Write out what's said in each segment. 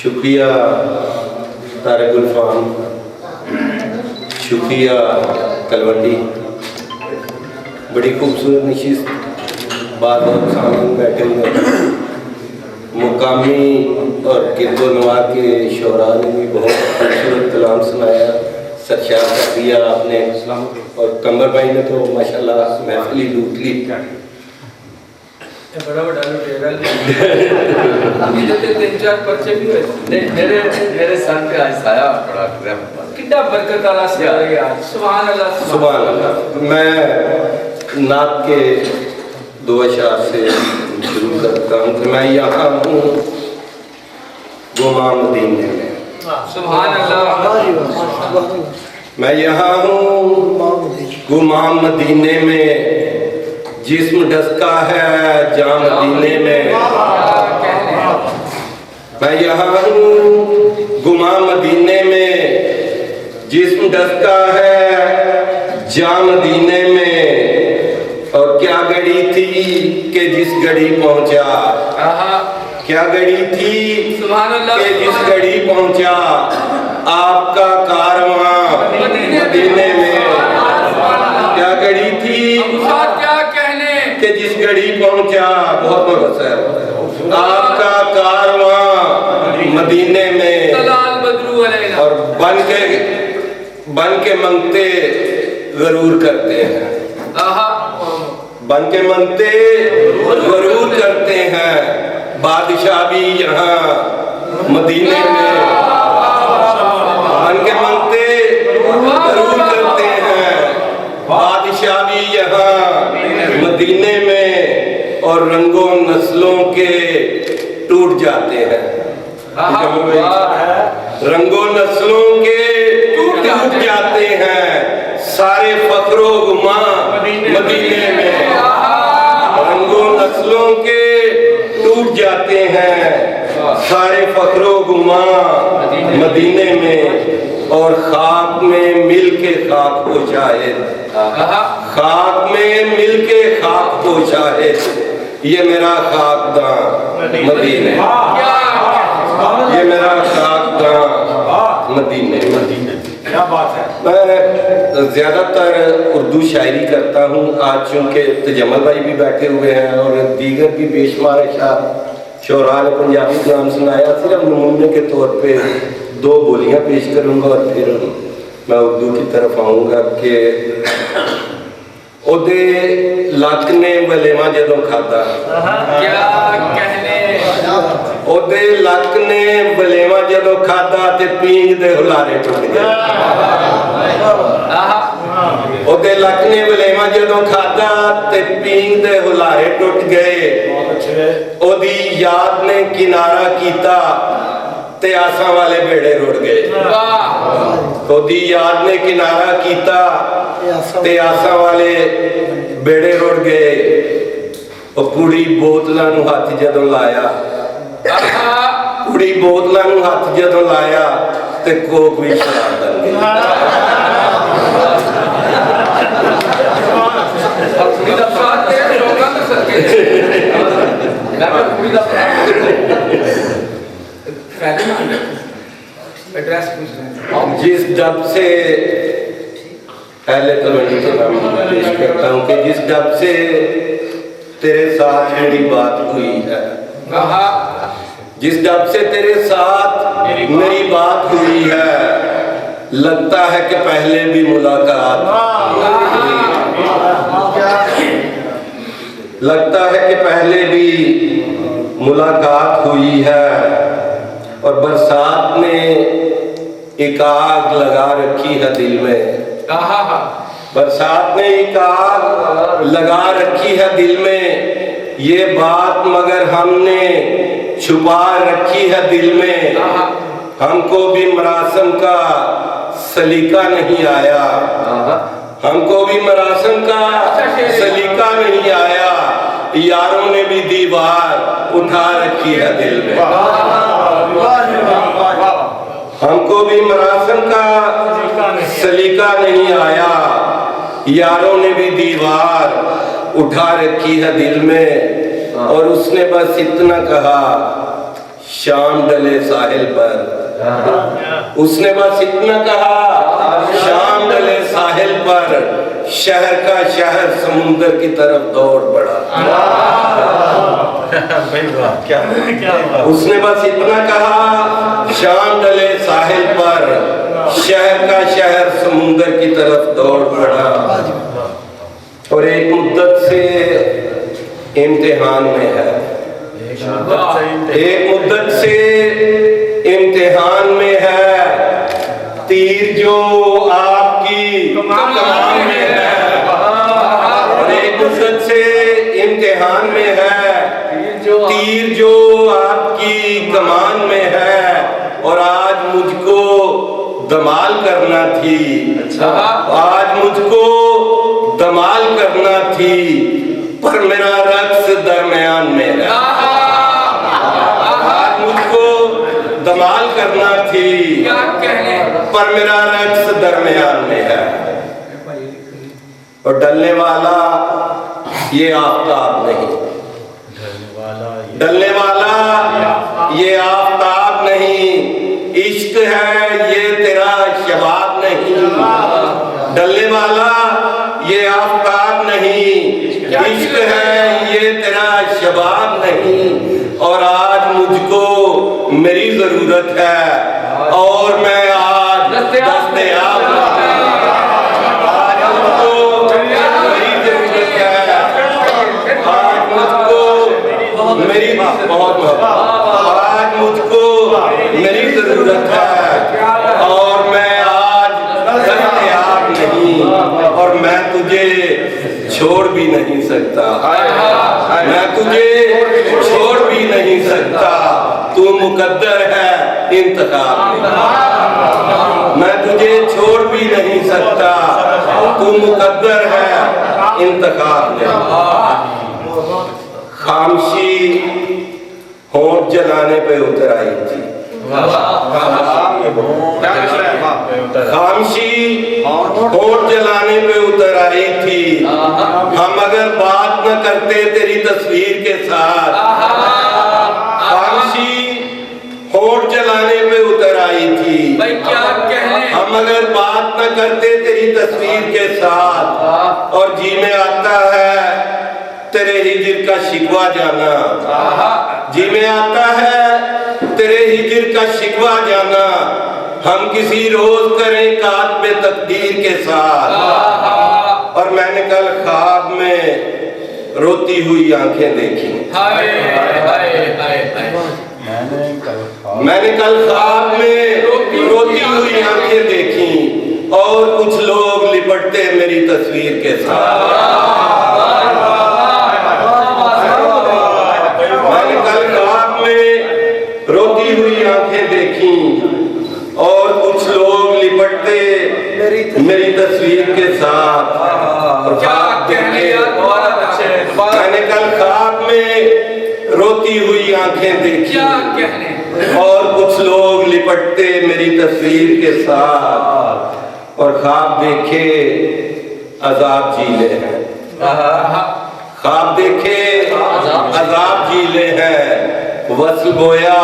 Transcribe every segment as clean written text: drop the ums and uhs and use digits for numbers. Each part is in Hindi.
शुक्रिया तारिक गुलफाम, शुक्रिया तलवंडी। बड़ी खूबसूरत नशिस्त बाद और सामने बैठे हुए मुकामी और किरदोनवा के शोरा ने भी बहुत खूबसूरत कलाम सुनाया, सरशार कर दिया आपने। और कमर भाई ने तो माशाल्लाह महफिल ही लूट ली। बड़ा बड़ा लुटेरा इधर ते 3-4 पर्चे भी हुए। मेरे सर पे आज साया पड़ा कितना बरकत वाला साया यार। सुभान अल्लाह सुभान अल्लाह। मैं नात के 2 अशार से शुरू करता हूँ कि मैं यहाँ हूँ गुमाम मदीने में। सुभान अल्लाह। मैं यहाँ हूँ गुमाम मदीने में, जिस्म डसका है जाम मदीने में। मैं यहाँ हूँ गुमाम मदीने में, जिस्म डसका है जाम मदीने में। और क्या घड़ी थी कि जिस घड़ी पहुँचा, क्या घड़ी थी कि जिस घड़ी पहुँचा आपका कारवां मदीने में। क्या घड़ी थी कि जिस घड़ी पहुंचा, बहुत बहुत सर, आपका कारवां मदीने में। और बन के मंगते जरूर करते हैं, बन के मंगते जरूर करते हैं। बादशाह भी यहाँ मदीने में बन के मंगते जरूर करते हैं। बादशाह भी यहाँ मदीने में, और रंगों नस्लों के टूट जाते हैं। रंगों नस्लों के टूट जाते हैं, सारे फखरो गुमा मदीने में। रंगों नस्लों के टूट जाते हैं, सारे फखरो गुमा मदीने में। और खाक में मिल के खाक हो जाए, खाक में मिल के खाक हो जाए, ये मेरा खाकदां मदीने, ये मेरा खाकदां मदीने। क्या बात है। मैं ज्यादातर उर्दू शायरी करता हूँ। आज चूँकि तजम्मल भाई भी बैठे हुए हैं और दीगर भी बेशुमार शोरा ने पंजाबी कलाम सुनाया, सिर्फ नमूने के तौर पे 2 बोलियां पेश करूंगा और फिर मैं उर्दू की तरफ आऊँगा। कि ओदे लक ने वलेवा जदों खादा, क्या कहने, ओदे लक ने वलेवा जदों खादा ते पींग दे हुलारे टुट गए। ओदे लक ने वलेवा जदों खादा ते पींग दे हुलारे टुट गए। ओदी याद ने किनारा कीता ते आसां वाले बेड़े रुड़ गए। ओदी याद ने किनारा कीता ते आसां वाले बेड़े रुड़ गए। ओ कुड़ी बोतलां नूं हत्थ जदों लाया, कुड़ी बोतलां नूं हत्थ जदों लाया ते कोक भी शराब बन गई। जिस डब से पहले तो मैं तो नाम पेश करता हूँ कि जिस डब से तेरे साथ मेरी बात हुई है, जिस डब से तेरे साथ मेरी बात हुई है, लगता है कि पहले भी मुलाकात, लगता है कि पहले भी मुलाकात हुई है। और बरसात ने एक आग लगा रखी है दिल में, बरसात ने एक आग लगा रखी है दिल में। ये बात मगर हमने छुपा रखी है दिल में। हमको भी मरासम का सलीका नहीं आया, हमको भी मरासम का सलीका नहीं आया। यारों ने भी दीवार उठा रखी है दिल में। हमको भी मरासम का सलीका नहीं आया, यारों ने भी दीवार उठा रखी है दिल में। और उसने बस इतना कहा, शाम डले साहिल पर। उसने बस इतना कहा, शाम डले साहिल पर, शहर का शहर समुंदर की तरफ दौड़ पड़ा। उसने बस इतना कहा, शाम डले साहिल पर, शहर का शहर समुंदर की तरफ दौड़ पड़ा। और एक मुद्दत से इम्तिहान में है, एक मुद्दत से इम्तिहान में है, तीर जो आपकी कमान में है। और एक मुद्दत से इम्तिहान में है, तीर जो आपकी कमान में है। और आज मुझको धमाल करना थी, आज मुझको धमाल करना थी, पर मेरा रक्स दरमियान में है। आज मुझको धमाल करना थी, पर मेरा रक्स दरमियान में है। और डलने वाला ये आफ्ताब नहीं, डलने वाला ये आफ्ताब नहीं, इश्क है ये तेरा शबाब नहीं। डलने वाला ये आफ्ताब नहीं, इश्क है ये तेरा शबाब नहीं। और आज मुझको मेरी जरूरत है, और मैं आज दस्तयाब मेरी बहुत आज मुझको मेरी जरूरत है, और मैं आज दस्तयाब नहीं। और मैं तुझे छोड़ भी नहीं सकता, मैं तुझे छोड़ भी नहीं सकता, तू मुकद्दर है इंतखाब में। मैं तुझे छोड़ भी नहीं सकता, तू मुकद्दर है इंतखाब में। खामशी होंठ जलाने पे उतर आई थी, खामशी होंठ जलाने पे उतर आई थी। हम अगर बात न करते तेरी तस्वीर के साथ, खामशी होंठ जलाने पे उतर आई थी। हम अगर बात न करते तेरी तस्वीर के साथ। और जी में आता है तेरे हिजर का शिकवा जाना, जी में आता है तेरे हिजर का शिकवा जाना। हम किसी रोज करें कातबे तकदीर के साथ। और मैंने कल ख्वाब में रोती हुई आंखें देखी, मैंने कल ख्वाब में रोती हुई आंखें देखी, और कुछ लोग लिपटते मेरी तस्वीर के साथ। रोती हुई आंखें देखी, और कुछ लोग लिपटते मेरी तस्वीर के साथ। मैंने कल ख्वाब में रोती हुई आंखें देखी, और कुछ लोग लिपटते मेरी तस्वीर के साथ। और ख्वाब देखे अजाब झीले हैं, ख्वाब देखे अजाब झीले हैं। वस्ल गोया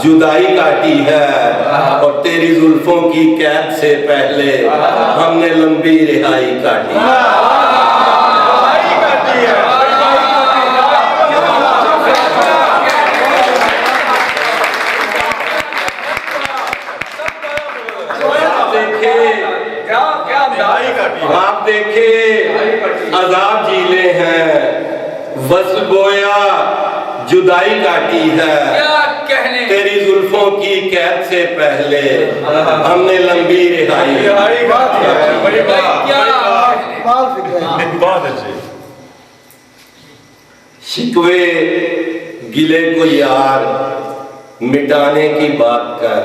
जुदाई काटी है, और तेरी जुल्फों की कैद से पहले हमने लंबी रिहाई काटी आप देखे अजाब झीले हैं, वस्ल गोया जुदाई काटी है, तेरी जुल्फों की कैद से पहले हमने लंबी रिहाई। शिकवे गिले को यार मिटाने की बात कर,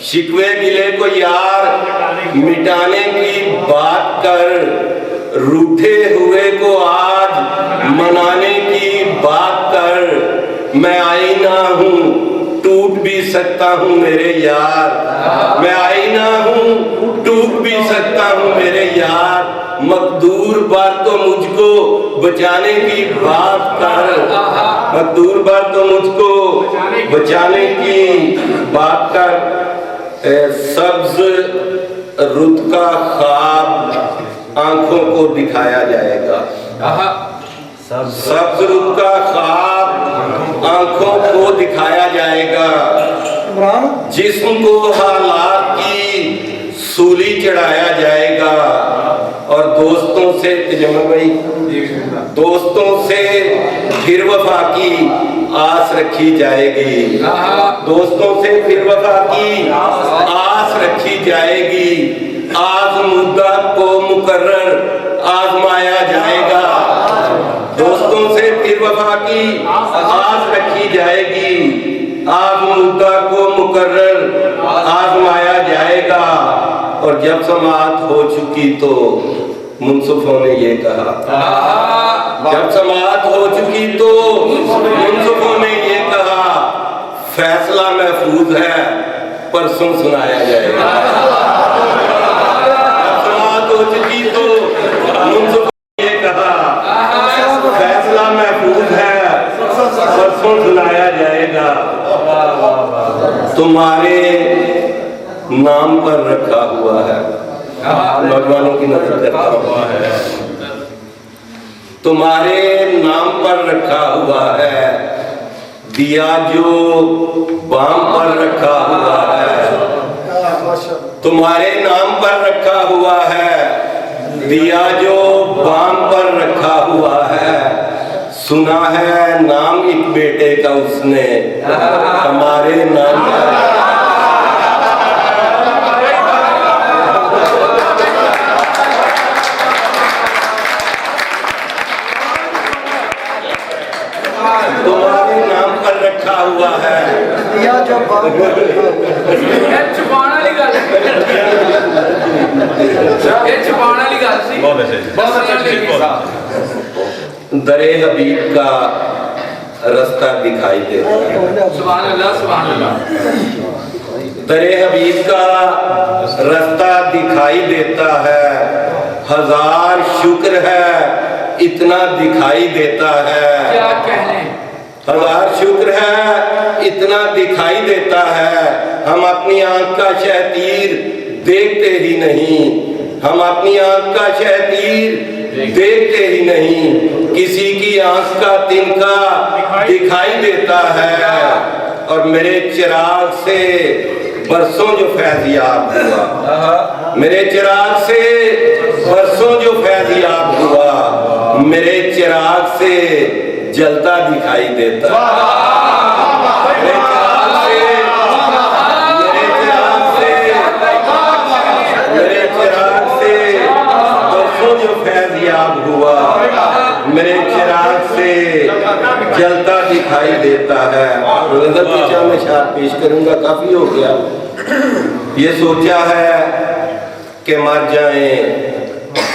शिकवे गिले को यार मिटाने की बात कर। रूठे हुए को आज मनाने की बात कर। मैं आईना हूँ टूट भी सकता हूँ मेरे यार, मैं आईना हूँ टूट भी सकता हूँ मेरे यार। मकदूर बार तो मुझको बचाने की बात कर। मकदूर भर तो मुझको बचाने की बात कर। सब्ज रुत का ख्वाब आंखों को दिखाया जाएगा। सब्ज रुत का ख्वाब आंखों को दिखाया जाएगा। जिस्म को हालात की सूली चढ़ाया जाएगा। और दोस्तों से दोस्तों से फिर वफा की आस रखी जाएगी। दोस्तों से फिर वफा की आस रखी जाएगी। आज़मुद्दा को मुकर्रर आजमाया जाएगा। दोस्तों से फिर वफा की आस रखी जाएगी। आज़मुद्दा को मुकर्रर आजमाया जाएगा। और जब समाअत हो चुकी तो मुंसिफों ने ये कहा। जब समाअत हो चुकी तो मुंसिफों ने ये कहा, फैसला महफूज है, परसों सुनाया जाएगा। जब समाअत हो चुकी तो मुंसिफों ने ये कहा, फैसला महफूज है, परसों सुनाया जाएगा। तुम्हारे नाम पर रखा हुआ है, नौजवानों की नजर करता हुआ है, तुम्हारे नाम पर रखा हुआ है। दिया जो बाम पर रखा हुआ है, तुम्हारे नाम पर रखा हुआ है। दिया जो बाम पर रखा हुआ है। सुना है नाम एक बेटे का उसने हमारे नाम पर। तुम्हारे नाम पर रखा हुआ है। दिया जो छुपाने वाली गल दरे हबीब का रास्ता दिखाई देता है। सुभान अल्लाह, सुभान अल्लाह। दरे हबीब का रास्ता दिखाई देता है। हजार शुक्र है इतना दिखाई देता है। क्या कहने, हजार शुक्र है इतना दिखाई देता है। हम अपनी आंख का शहतीर देखते ही नहीं। हम अपनी आंख का शहतीर देखते ही नहीं। किसी की आंख का तिनका दिखाई देता है। और मेरे चिराग से बरसों जो फैज़याब हुआ, मेरे चिराग से बरसों जो फैज़याब हुआ, मेरे चिराग से जलता दिखाई देता। मेरे चिराग से बरसों जो फैज़याब हुआ, मेरे चिराग से जलता दिखाई देता है। नजर की शाम में शार पेश करूंगा, काफी हो गया। ये सोचा है कि मर जाएं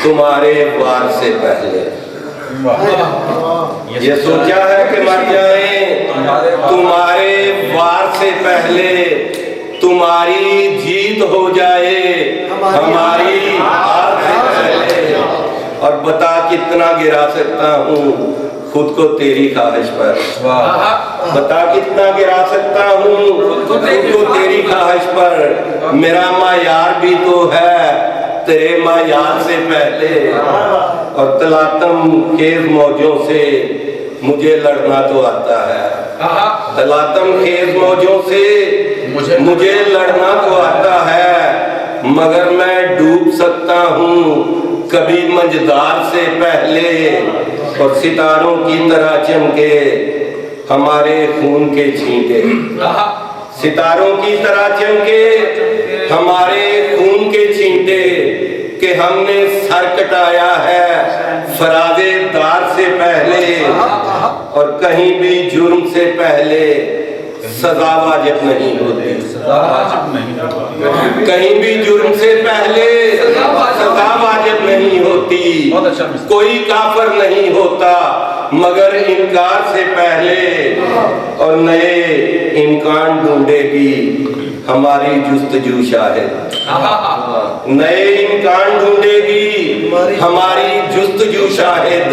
तुम्हारे वार से पहले। ये सोचा है कि मर जाएं तुम्हारे वार से पहले। तुम्हारी जीत हो जाए हमारी हार से पहले। और बता कितना गिरा सकता हूँ खुद को तेरी ख्वाहिश पर। बता कितना गिरा सकता हूँ खुद को तेरी ख्वाहिश पर। मेरा मायार भी तो है तेरे मायार से पहले। और तलातम खेज मौजों से मुझे लड़ना तो आता है। तलातम खेज मौजों से मुझे लड़ना तो आता है। मगर मैं डूब सकता हूँ कभी मंझधार से पहले। और सितारों की तरह चमके हमारे खून के छींटे। सितारों की तरह चमके हमारे खून के छींटे। कि हमने सर कटाया है फराज़े दार से पहले। और कहीं भी जुर्म से पहले सजा वाजिब नहीं होती। कहीं भी जुर्म से पहले सजा वाजिब नहीं होती। कोई काफिर नहीं होता मगर इनकार से पहले। और नए इम्कान ढूंढेगी हमारी जुस्तजू शाहिद। नए इम्कान ढूंढेगी हमारी जुस्तजू शाहिद,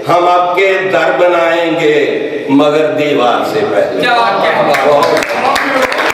हम आपके दर बनाएंगे मगर दीवार से पहले। क्या बात है।